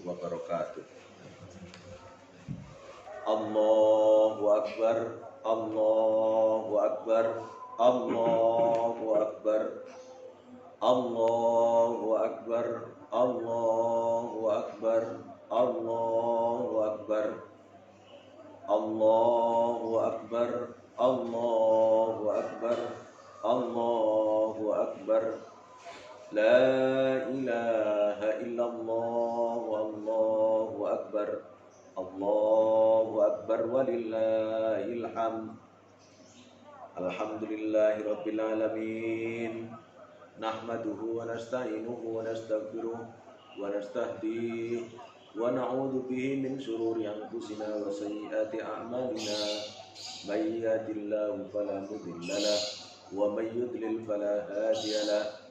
wabarakatuh. Allahu Akbar, Allahu Akbar, Allahu Akbar, Allahu Akbar, Allahu Akbar, Allahu Akbar, Allahu Akbar, Allahu Akbar, Allahu Akbar. La ilaha illallah, wallahu akbar, Allahu akbar walillahil hamd. Alhamdulillahi rabbil alamin. Nahmaduhu wa nasta'inuhu wa nastaghfiruh wa nastahdihi wa na'udzu bihi min shururi anfusina wa sayyiati a'malina. May yahdihillahu fala mudilla lahu wa may yudlil fala hadiya lahu.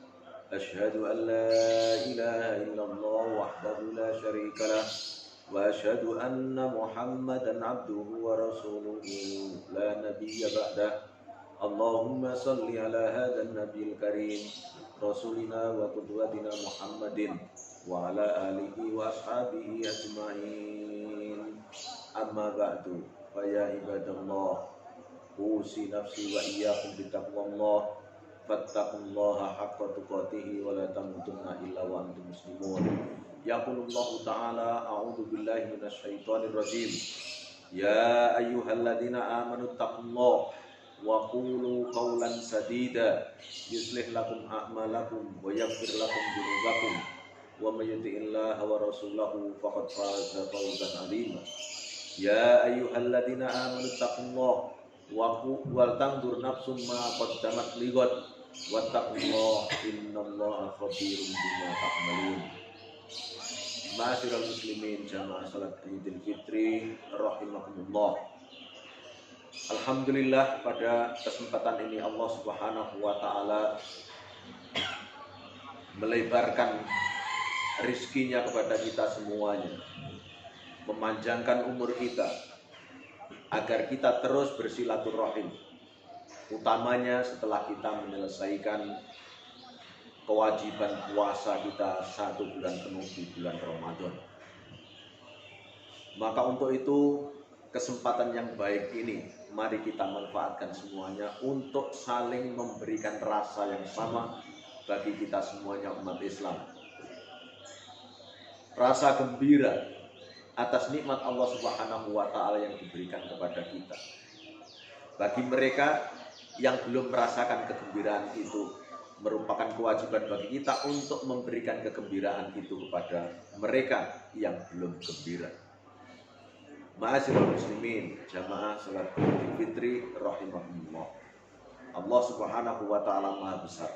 Asyhadu an la ilaha illallah wahdahu la syarika lah wa asyhadu anna Muhammadan abduhu wa rasuluhu la nabiyya ba'dah. Allahumma salli ala hadzal nabiyil karim rasulina wa qudwatina Muhammadin wa ala alihi wa ashabihi ajmain. Amma ba'du, fa ya ibadallah, usi nafsi wa iyyakum bitaqwallah. Fattaqullaha haqqa tuqatih wa la tamutunna illa wa antum muslimun. Yaqulullahu ta'ala, a'udzu billahi minasyaitonir rajim. Ya ayyuhalladzina amanu taqullaha wa qulu qawlan sadida yuslih lakum a'malakum wa yaghfir lakum dzunubakum wa may yuti'illaha wa rasulahu faqad faza fawzan 'azima. Ya ayyuhalladzina amanu taqullaha wal tandur nafsum ma qaddamat lighad wattaqullaha innallaha khabirum bima ta'malun. Ma'asyiral muslimin jamaah salat Idul Fitri rahimakumullah. Alhamdulillah, pada kesempatan ini Allah Subhanahu wa taala melebarkan rizkinya kepada kita semuanya, memanjangkan umur kita agar kita terus bersilaturahim, utamanya setelah kita menyelesaikan kewajiban puasa kita 1 bulan penuh di bulan Ramadan. Maka untuk itu, kesempatan yang baik ini mari kita manfaatkan semuanya untuk saling memberikan rasa yang sama bagi kita semuanya umat Islam. Rasa gembira atas nikmat Allah Subhanahu wa taala yang diberikan kepada kita. Bagi mereka yang belum merasakan kegembiraan itu, merupakan kewajiban bagi kita untuk memberikan kegembiraan itu kepada mereka yang belum gembira. Ma'asyiral muslimin jamaah salat Idul Fitri rahimakumullah. Allah Subhanahu wa taala Maha Besar.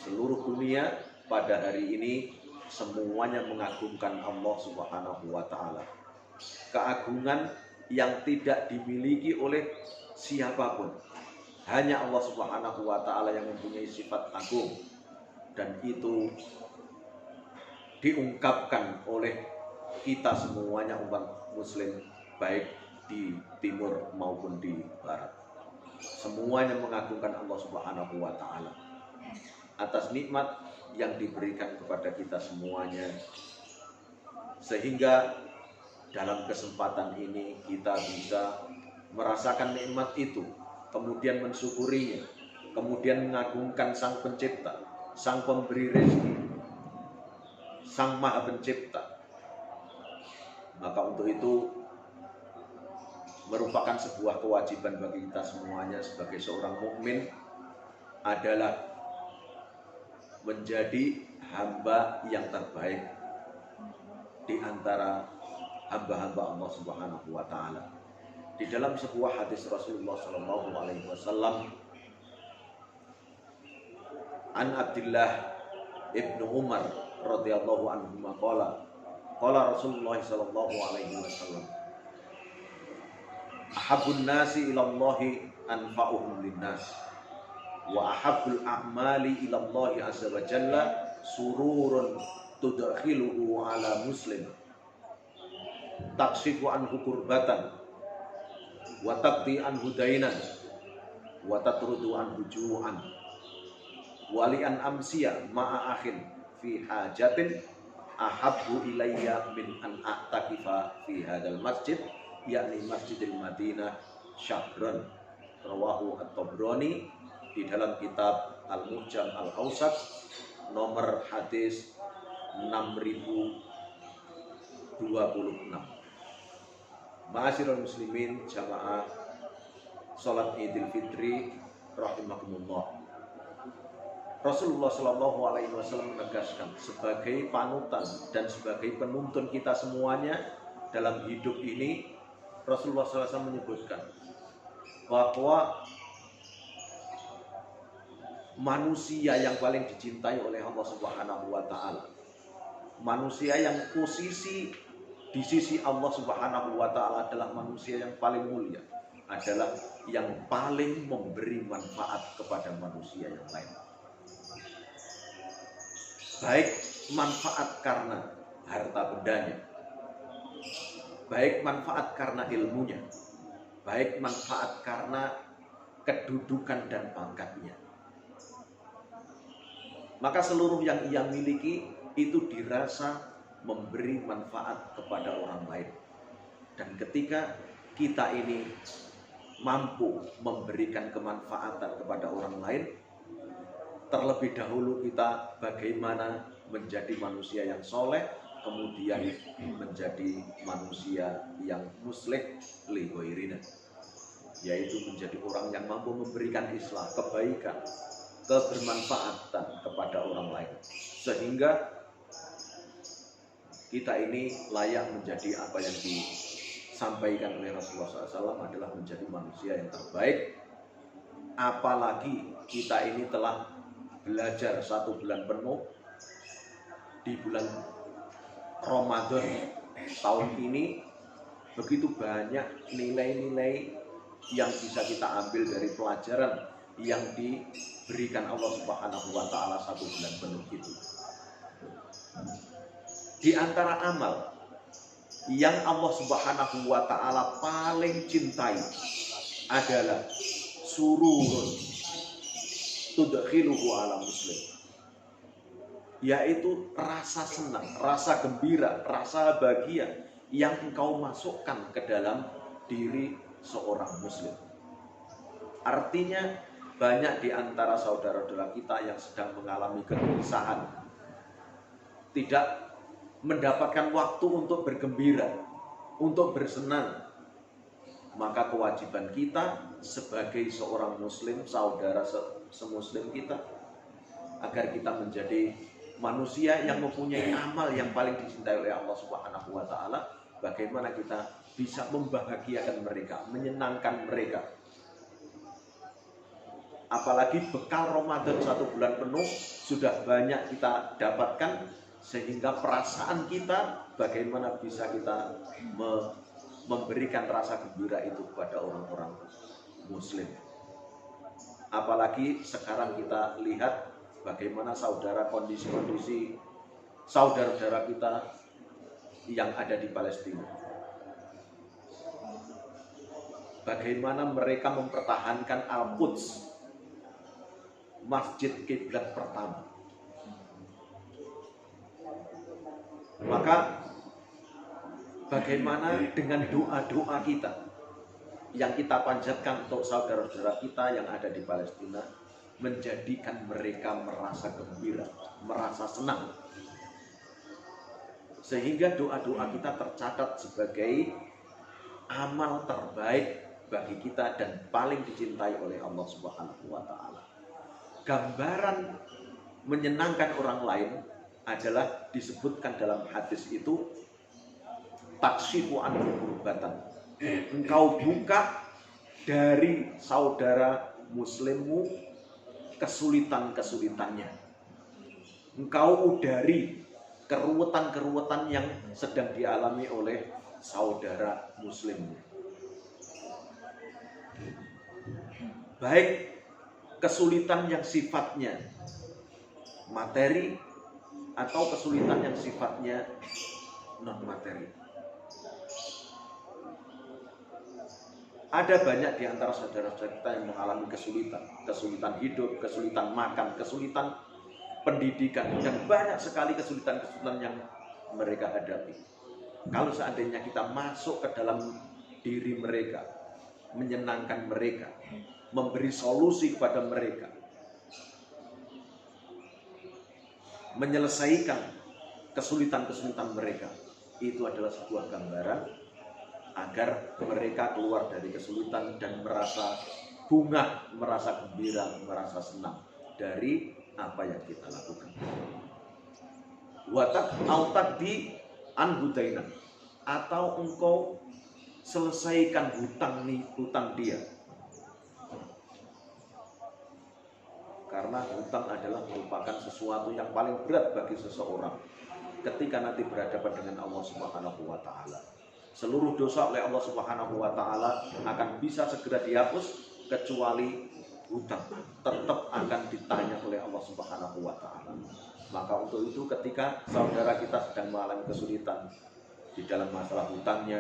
Seluruh dunia pada hari ini semuanya mengagungkan Allah Subhanahu wa taala. Keagungan yang tidak dimiliki oleh siapapun. Hanya Allah Subhanahu wa taala yang mempunyai sifat agung, dan itu diungkapkan oleh kita semuanya umat muslim, baik di timur maupun di barat. Semuanya mengagungkan Allah Subhanahu wa taala atas nikmat yang diberikan kepada kita semuanya, sehingga dalam kesempatan ini kita bisa merasakan nikmat itu, kemudian mensyukurinya, kemudian mengagungkan Sang Pencipta, Sang Pemberi rezeki, Sang Maha Pencipta. Maka untuk itu merupakan sebuah kewajiban bagi kita semuanya sebagai seorang mukmin adalah menjadi hamba yang terbaik di antara hamba-hamba Allah Subhanahu wa taala. Di dalam sebuah hadis Rasulullah sallallahu alaihi wasallam, an Abdullah ibnu Umar radhiyallahu anhu qala Rasulullah sallallahu alaihi wasallam, ahabbun nasi ila Allahi anfa'uhum linnas wa ahabbul a'mali ila Allahi azza wa jalla sururun tudkhiluhu ala muslim taksifu anhu kurbatan wa taqdi anhu dainan wa tatrudu anhu ju'an wali an amsiya ma'a akhin fi hajatin ahabbu ilayya min an a'takifa fi hadzal masjid, yakni Masjidil Madinah syahran. Rawahu At-Tabrani di dalam kitab Al-Mu'jam Al-Awsat nomor hadis 6026. Ma'asyiral muslimin jamaah salat Idul Fitri rahimakumullah. Rasulullah Shallallahu Alaihi Wasallam menegaskan sebagai panutan dan sebagai penuntun kita semuanya dalam hidup ini, Rasulullah SAW menyebutkan bahwa manusia yang paling dicintai oleh Allah Subhanahu wa Ta'ala, manusia yang posisi di sisi Allah Subhanahu wa Ta'ala adalah manusia yang paling mulia, adalah yang paling memberi manfaat kepada manusia yang lain. Baik manfaat karena harta bendanya, baik manfaat karena ilmunya, baik manfaat karena kedudukan dan pangkatnya. Maka seluruh yang ia miliki itu dirasa memberi manfaat kepada orang lain. Dan ketika kita ini mampu memberikan kemanfaatan kepada orang lain, terlebih dahulu kita bagaimana menjadi manusia yang soleh, kemudian menjadi manusia yang muslih li ghairina, yaitu menjadi orang yang mampu memberikan islah, kebaikan, kebermanfaatan kepada orang lain, sehingga kita ini layak menjadi apa yang disampaikan oleh Rasulullah SAW adalah menjadi manusia yang terbaik. Apalagi kita ini telah belajar 1 bulan penuh di bulan Ramadan tahun ini, begitu banyak nilai-nilai yang bisa kita ambil dari pelajaran yang diberikan Allah Subhanahu wa Ta'ala 1 bulan penuh itu. Di antara amal yang Allah Subhanahu wa Ta'ala paling cintai adalah sururun tudkhiluhu ala muslim, yaitu rasa senang, rasa gembira, rasa bahagia yang engkau masukkan ke dalam diri seorang muslim. Artinya banyak di antara saudara-saudara kita yang sedang mengalami kegelisahan, tidak mendapatkan waktu untuk bergembira, untuk bersenang. Maka kewajiban kita sebagai seorang muslim, saudara semuslim kita, agar kita menjadi manusia yang mempunyai amal yang paling dicintai oleh Allah Subhanahu wa Ta'ala, bagaimana kita bisa membahagiakan mereka, menyenangkan mereka. Apalagi bekal Ramadan 1 bulan penuh sudah banyak kita dapatkan, sehingga perasaan kita bagaimana bisa kita memberikan rasa gembira itu kepada orang-orang muslim. Apalagi sekarang kita lihat bagaimana kondisi-kondisi saudara-saudara kita yang ada di Palestina. Bagaimana mereka mempertahankan Al-Quds, masjid kiblat pertama. Maka bagaimana dengan doa-doa kita yang kita panjatkan untuk saudara-saudara kita yang ada di Palestina, menjadikan mereka merasa gembira, merasa senang, sehingga doa-doa kita tercatat sebagai amal terbaik bagi kita dan paling dicintai oleh Allah Subhanahu wa Ta'ala. Gambaran menyenangkan orang lain adalah disebutkan dalam hadis itu, takshifu anhu kurbatan, engkau buka dari saudara muslimmu kesulitan-kesulitannya, engkau udari keruwetan-keruwetan yang sedang dialami oleh saudara muslimmu, baik kesulitan yang sifatnya materi atau kesulitan yang sifatnya non materi. Ada banyak di antara saudara-saudara kita yang mengalami kesulitan hidup, kesulitan makan, kesulitan pendidikan, dan banyak sekali kesulitan-kesulitan yang mereka hadapi. Kalau seandainya kita masuk ke dalam diri mereka, menyenangkan mereka, memberi solusi kepada mereka, menyelesaikan kesulitan-kesulitan mereka, itu adalah sebuah gambaran agar mereka keluar dari kesulitan dan merasa bunga, merasa gembira, merasa senang dari apa yang kita lakukan. Watak autak di anhudainan, atau engkau selesaikan hutang dia. Karena hutang adalah merupakan sesuatu yang paling berat bagi seseorang ketika nanti berhadapan dengan Allah Subhanahu wa taala. Seluruh dosa oleh Allah Subhanahu wa taala akan bisa segera dihapus, kecuali hutang tetap akan ditanya oleh Allah Subhanahu wa taala. Maka untuk itu ketika saudara kita sedang mengalami kesulitan di dalam masalah hutangnya,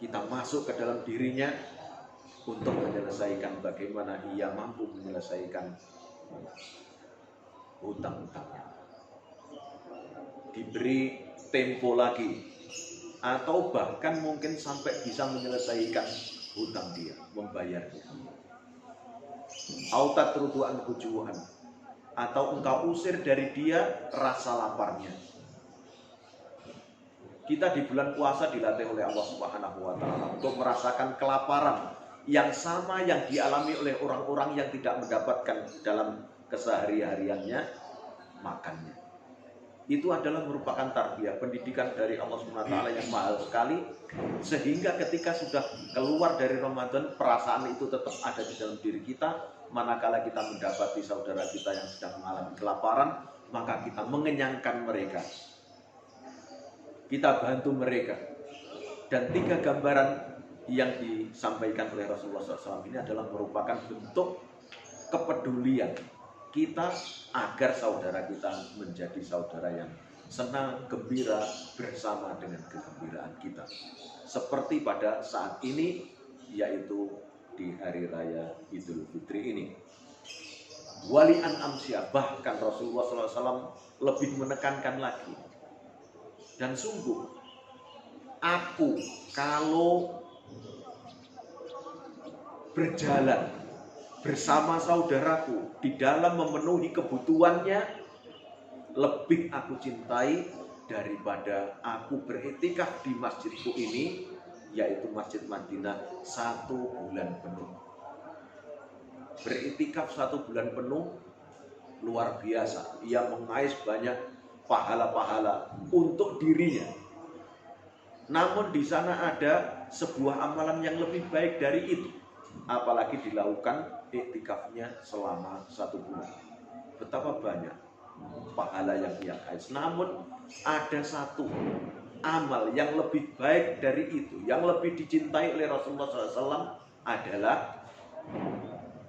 kita masuk ke dalam dirinya untuk menyelesaikan bagaimana ia mampu menyelesaikan hutang-hutangnya. Diberi tempo lagi, atau bahkan mungkin sampai bisa menyelesaikan hutang dia, membayarnya. Autat rudu'an hujuan, atau engkau usir dari dia rasa laparnya. Kita di bulan puasa dilatih oleh Allah Subhanahu wa taala untuk merasakan kelaparan yang sama yang dialami oleh orang-orang yang tidak mendapatkan dalam kesehari-hariannya makannya. Itu adalah merupakan tarbiyah, pendidikan dari Allah Subhanahu wa taala yang mahal sekali, sehingga ketika sudah keluar dari Ramadan, perasaan itu tetap ada di dalam diri kita. Manakala kita mendapati saudara kita yang sedang mengalami kelaparan, maka kita mengenyangkan mereka, kita bantu mereka. Dan 3 gambaran yang disampaikan oleh Rasulullah SAW ini adalah merupakan bentuk kepedulian kita agar saudara kita menjadi saudara yang senang, gembira bersama dengan kegembiraan kita. Seperti pada saat ini, yaitu di hari raya Idul Fitri ini. Wali an amsyah, bahkan Rasulullah SAW lebih menekankan lagi. Dan sungguh, aku kalau berjalan bersama saudaraku di dalam memenuhi kebutuhannya, lebih aku cintai daripada aku beriktikaf di masjidku ini, yaitu Masjid Madinah 1 bulan penuh. Beriktikaf 1 bulan penuh luar biasa. Ia mengais banyak pahala-pahala untuk dirinya. Namun di sana ada sebuah amalan yang lebih baik dari itu, apalagi dilakukan iktikafnya selama 1 bulan. Betapa banyak pahala yang ia ais. Namun ada satu amal yang lebih baik dari itu, yang lebih dicintai oleh Rasulullah SAW, adalah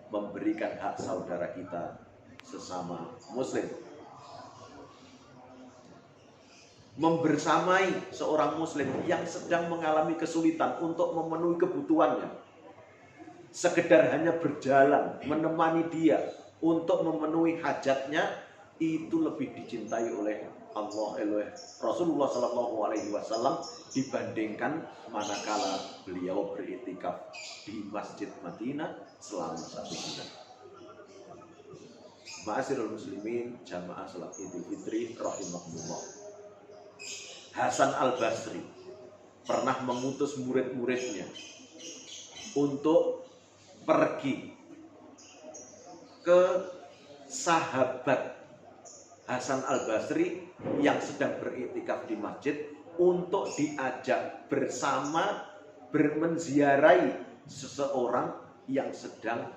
memberikan hak saudara kita sesama muslim. Membersamai seorang muslim yang sedang mengalami kesulitan untuk memenuhi kebutuhannya. Sekedar hanya berjalan, menemani dia untuk memenuhi hajatnya, itu lebih dicintai oleh Allah, Rasulullah SAW dibandingkan manakala beliau beriktikaf di Masjid Madinah selama 1 bulan. Ma'asyiral muslimin, jamaah salat Idul Fitri rahimahumullah. Hasan Al-Basri pernah mengutus murid-muridnya untuk pergi ke sahabat Hasan Al-Basri yang sedang beriktikaf di masjid untuk diajak bersama menziarahi seseorang yang sedang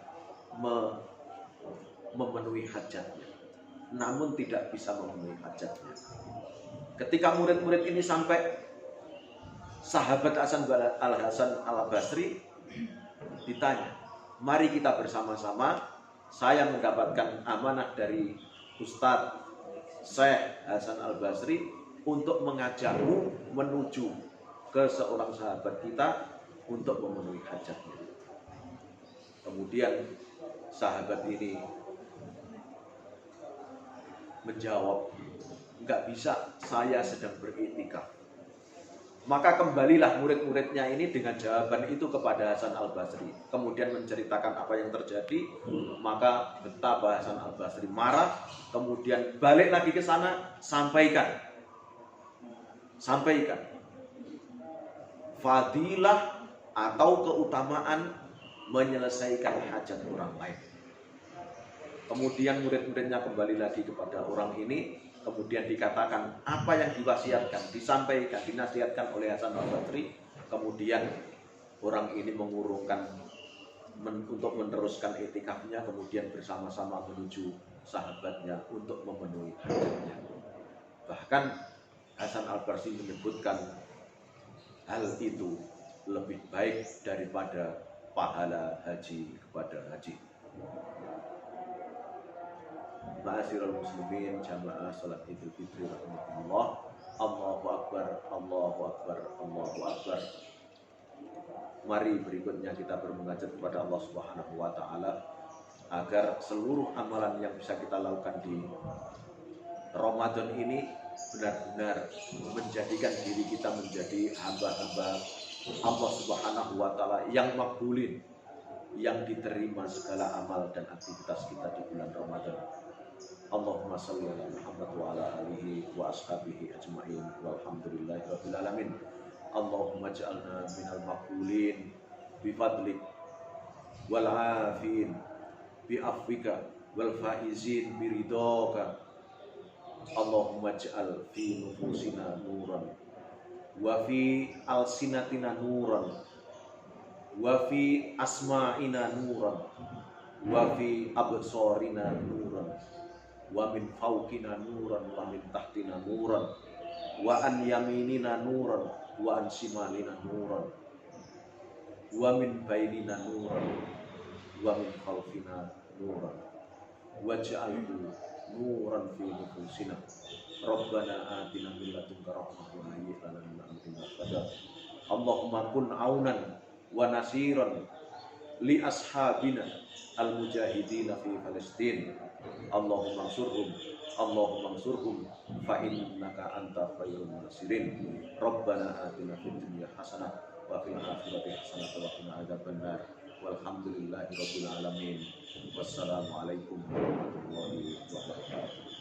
memenuhi hajatnya, namun tidak bisa memenuhi hajatnya. Ketika murid-murid ini sampai, sahabat Hasan Al-Basri ditanya, mari kita bersama-sama, saya mendapatkan amanah dari Ustadz Syekh Hasan Al-Basri untuk mengajakmu menuju ke seorang sahabat kita untuk memenuhi hajatnya. Kemudian sahabat ini menjawab, nggak bisa, saya sedang beriktikaf. Maka kembalilah murid-muridnya ini dengan jawaban itu kepada Hasan Al-Basri. Kemudian menceritakan apa yang terjadi. Maka betapa Hasan Al-Basri marah. Kemudian balik lagi ke sana, sampaikan fadilah atau keutamaan menyelesaikan hajat orang lain. Kemudian murid-muridnya kembali lagi kepada orang ini. Kemudian dikatakan apa yang diwasiatkan, disampaikan, dinasihatkan oleh Hasan Al-Basri. Kemudian orang ini mengurungkan untuk meneruskan iktikafnya, kemudian bersama-sama menuju sahabatnya untuk memenuhi hajatnya. Bahkan Hasan Al-Basri menyebutkan hal itu lebih baik daripada pahala haji kepada haji. Ma'asyiral muslimin, jamaah salat Idul Fitri rahimakumullah. Allahu akbar, Allahu akbar, Allahu akbar. Mari berikutnya kita bermunajat kepada Allah Subhanahu wa taala agar seluruh amalan yang bisa kita lakukan di Ramadan ini benar-benar menjadikan diri kita menjadi hamba-hamba Allah Subhanahu wa taala yang makbulin, yang diterima segala amal dan aktivitas kita di bulan Ramadan. Allahumma salli ala Muhammad wa ala alihi wa ashabihi ajma'in walhamdulillahi rabbil alamin. Allahumma ja'alna minal maqbulin bi fadlik wal afin bi afwika wal faizin bi ridhaka. Allahumma ja'al fi nufusina nuran wa fi alsinatina nuran wa fi asma'ina nuran wa fi absarina nuran wa min fawqina nuran wa min tahtina nuran wa an yaminina nuran wa an shimalina nuran wa min bainina nuran wa min khalfina nuran waj'alhu nuran fi nufusina. Rabbana atina min ladunka rahmah wa hayyi lana min amrina rashada. Allahumma kun aunan wa nasiran li ashabina al-mujahidina fi Palestin. Allahumma ansurhum fa innaka anta khairun nasirin. Rabbana atina fid dunya hasanah wa fil akhirati hasanah wa qina adzabannar. Walhamdulillahi rabbil alamin. Wassalamualaikum warahmatullahi wabarakatuh.